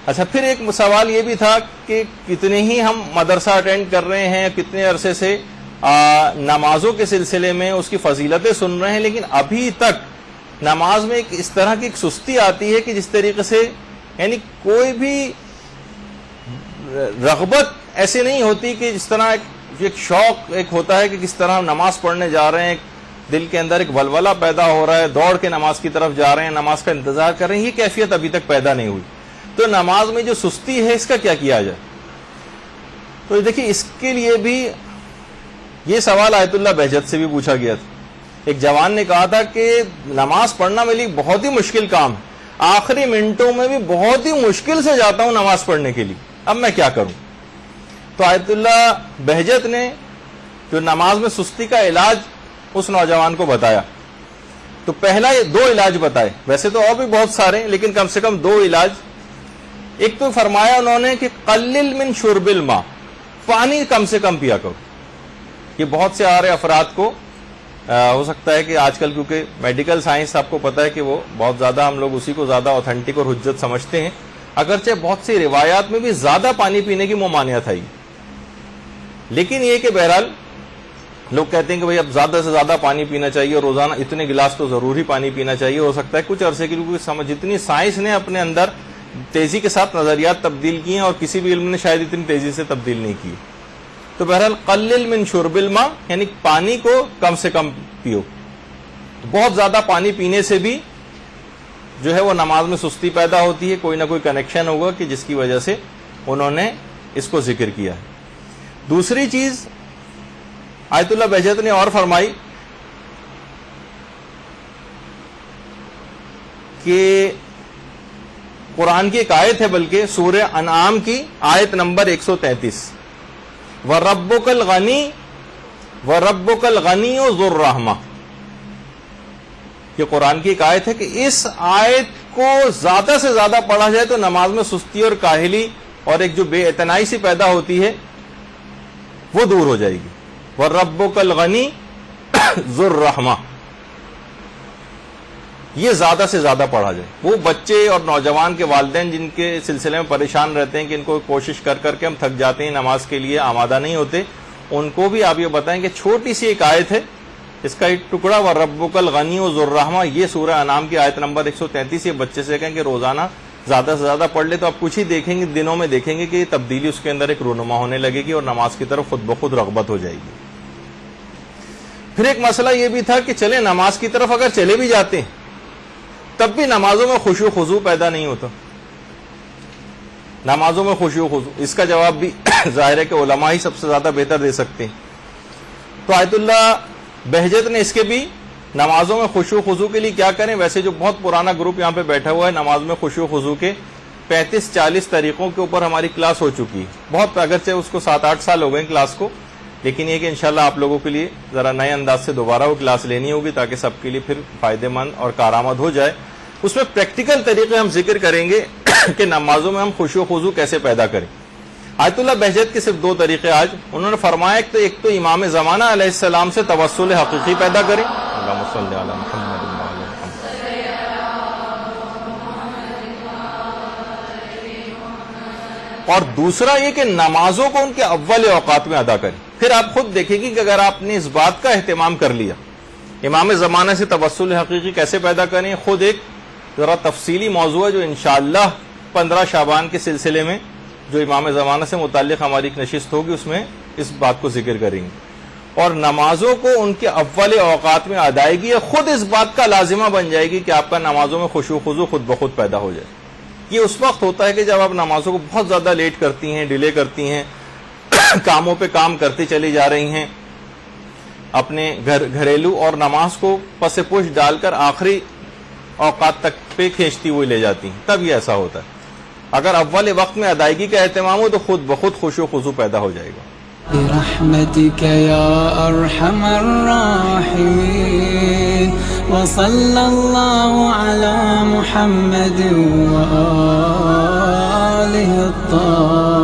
اچھا، پھر ایک سوال یہ بھی تھا کہ کتنے ہی ہم مدرسہ اٹینڈ کر رہے ہیں، کتنے عرصے سے نمازوں کے سلسلے میں اس کی فضیلتیں سن رہے ہیں، لیکن ابھی تک نماز میں ایک اس طرح کی ایک سستی آتی ہے کہ جس طریقے سے یعنی کوئی بھی رغبت ایسے نہیں ہوتی کہ جس طرح ایک شوق ایک ہوتا ہے کہ کس طرح ہم نماز پڑھنے جا رہے ہیں، دل کے اندر ایک ولولہ پیدا ہو رہا ہے، دوڑ کے نماز کی طرف جا رہے ہیں، نماز کا انتظار کر رہے ہیں، یہ کیفیت ابھی تک پیدا نہیں ہوئی. تو نماز میں جو سستی ہے اس کا کیا کیا جائے؟ تو دیکھیے اس کے لیے بھی یہ سوال آیت اللہ بہجت سے بھی پوچھا گیا تھا. ایک جوان نے کہا تھا کہ نماز پڑھنا میرے لیے بہت ہی مشکل کام ہے، آخری منٹوں میں بھی بہت ہی مشکل سے جاتا ہوں نماز پڑھنے کے لیے، اب میں کیا کروں؟ تو آیت اللہ بہجت نے جو نماز میں سستی کا علاج اس نوجوان کو بتایا. تو پہلا یہ 2 علاج بتائے، ویسے تو اور بھی بہت سارے ہیں لیکن کم سے کم 2 علاج. ایک تو فرمایا انہوں نے کہ قلل من شرب الماء، پانی کم سے کم پیا کرو. یہ بہت سے آ رہے افراد کو ہو سکتا ہے کہ آج کل کیونکہ میڈیکل سائنس آپ کو پتا ہے کہ وہ بہت زیادہ ہم لوگ اسی کو زیادہ اوتھینٹک اور حجت سمجھتے ہیں، اگرچہ بہت سی روایات میں بھی زیادہ پانی پینے کی ممانعت ہے، لیکن یہ کہ بہرحال لوگ کہتے ہیں کہ بھئی اب زیادہ سے زیادہ پانی پینا چاہیے اور روزانہ اتنے گلاس تو ضرور ہی پانی پینا چاہیے. ہو سکتا ہے کچھ عرصے کے لیے سمجھ جتنی سائنس نے اپنے اندر تیزی کے ساتھ نظریات تبدیل کیے ہیں اور کسی بھی علم نے شاید اتنی تیزی سے تبدیل نہیں کی. تو بہرحال قلل من شرب الماء یعنی پانی کو کم سے کم پیو. بہت زیادہ پانی پینے سے بھی جو ہے وہ نماز میں سستی پیدا ہوتی ہے، کوئی نہ کوئی کنیکشن ہوگا کہ جس کی وجہ سے انہوں نے اس کو ذکر کیا ہے. دوسری چیز آیت اللہ بہجت نے اور فرمائی کہ قرآن کی ایک آیت ہے، بلکہ سورہ انعام کی آیت نمبر 133، وَرَبُّكَ الْغَنِيُّ ذُو الرَّحْمَةِ. یہ قرآن کی ایک آیت ہے کہ اس آیت کو زیادہ سے زیادہ پڑھا جائے تو نماز میں سستی اور کاہلی اور ایک جو بے اعتنائی سی پیدا ہوتی ہے وہ دور ہو جائے گی. وَرَبُّكَ الْغَنِيُّ ذُو الرَّحْمَةِ، یہ زیادہ سے زیادہ پڑھا جائے. وہ بچے اور نوجوان کے والدین جن کے سلسلے میں پریشان رہتے ہیں کہ ان کو کوشش کر کر کے ہم تھک جاتے ہیں، نماز کے لیے آمادہ نہیں ہوتے، ان کو بھی آپ یہ بتائیں کہ چھوٹی سی ایک آیت ہے، اس کا ایک ٹکڑا وَرَبُّكَ الْغَنِيُّ ذُو الرَّحْمَةِ، یہ سورہ انعام کی آیت نمبر 133. یہ بچے سے کہیں کہ روزانہ زیادہ سے زیادہ پڑھ لے تو آپ کچھ ہی دیکھیں گے، دنوں میں دیکھیں گے کہ یہ تبدیلی اس کے اندر ایک رونما ہونے لگے گی اور نماز کی طرف خود بخود رغبت ہو جائے گی. پھر ایک مسئلہ یہ بھی تھا کہ چلے نماز کی طرف اگر چلے بھی جاتے ہیں تب بھی نمازوں میں خشوع و خضوع پیدا نہیں ہوتا. نمازوں میں خشوع و خضوع، اس کا جواب بھی ظاہر ہے کہ علماء ہی سب سے زیادہ بہتر دے سکتے ہیں. تو آیت اللہ بہجت نے اس کے بھی نمازوں میں خشوع و خضوع کے لیے کیا کریں. ویسے جو بہت پرانا گروپ یہاں پہ بیٹھا ہوا ہے، نماز میں خشوع و خضوع کے 35-40 طریقوں کے اوپر ہماری کلاس ہو چکی ہے. بہت اگرچہ اس کو 7-8 سال ہو گئے کلاس کو، لیکن یہ کہ انشاءاللہ آپ لوگوں کے لیے ذرا نئے انداز سے دوبارہ وہ کلاس لینی ہوگی تاکہ سب کے لیے پھر فائدہ مند اور کارآمد ہو جائے. اس میں پریکٹیکل طریقے ہم ذکر کریں گے کہ نمازوں میں ہم خشوع و خضوع کیسے پیدا کریں. آیت اللہ بہجت کے صرف 2 طریقے آج انہوں نے فرمایا. ایک تو امام زمانہ علیہ السلام سے توسل حقیقی پیدا کریں، اللہم صلی علی محمد وعلی محمد. اور دوسرا یہ کہ نمازوں کو ان کے اول اوقات میں ادا کریں. پھر آپ خود دیکھیں گے کہ اگر آپ نے اس بات کا اہتمام کر لیا امام زمانہ سے توسل حقیقی کیسے پیدا کریں، خود ایک ذرا تفصیلی موضوع ہے جو انشاءاللہ 15 شعبان کے سلسلے میں جو امام زمانہ سے متعلق ہماری ایک نشست ہوگی اس میں اس بات کو ذکر کریں گے. اور نمازوں کو ان کے اول اوقات میں ادائیگی خود اس بات کا لازمہ بن جائے گی کہ آپ کا نمازوں میں خشوع و خضوع خود بخود پیدا ہو جائے. یہ اس وقت ہوتا ہے کہ جب آپ نمازوں کو بہت زیادہ لیٹ کرتی ہیں، ڈیلے کرتی ہیں، کاموں پہ کام کرتی چلی جا رہی ہیں، اپنے گھریلو اور نماز کو پس پش ڈال کر آخری اوقات تک پہ کھینچتی ہوئی لے جاتی ہیں، تب یہ ایسا ہوتا ہے. اگر اول وقت میں ادائیگی کا اہتمام ہو تو خود بخود خشوع و خضوع پیدا ہو جائے گا. برحمتك يا أرحم الراحمين وصلى الله على محمد وآله الطاهرين.